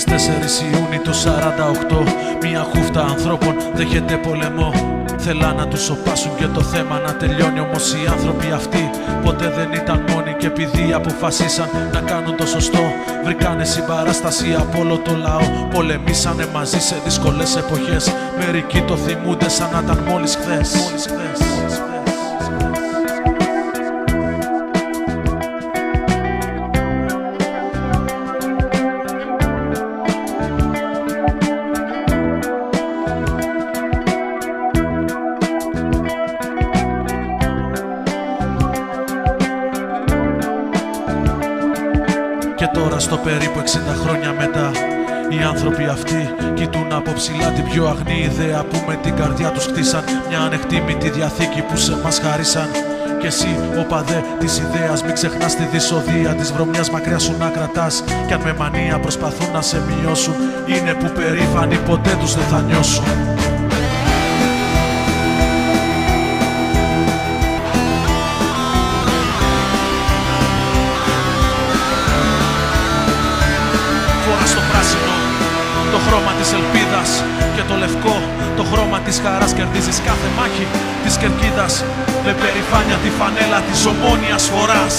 24 Ιούνιου το 48, μια χούφτα ανθρώπων δέχεται πολεμό. Θέλα να τους σοπάσουν και το θέμα να τελειώνει, όμως οι άνθρωποι αυτοί ποτέ δεν ήταν μόνοι. Και επειδή αποφασίσαν να κάνουν το σωστό, βρήκανε συμπαράσταση από όλο το λαό. Πολεμήσανε μαζί σε δύσκολες εποχές, μερικοί το θυμούνται σαν να ήταν μόλις χθες. Και τώρα στο περίπου 60 χρόνια μετά, οι άνθρωποι αυτοί κοιτούν από ψηλά την πιο αγνή ιδέα που με την καρδιά τους χτίσαν. Μια ανεκτήμητη διαθήκη που σε μας χαρίσαν. Κι εσύ, οπαδέ της ιδέας, μην ξεχνάς τη δυσοδεία της βρωμιάς μακριά σου να κρατάς. Κι αν με μανία προσπαθούν να σε μειώσουν, είναι που περήφανοι ποτέ τους δεν θα νιώσουν. Στο πράσινο το χρώμα της ελπίδας και το λευκό το χρώμα της χαράς. Κερδίζεις κάθε μάχη της κερκίδας με περηφάνεια τη φανέλα της ομόνιας φοράς.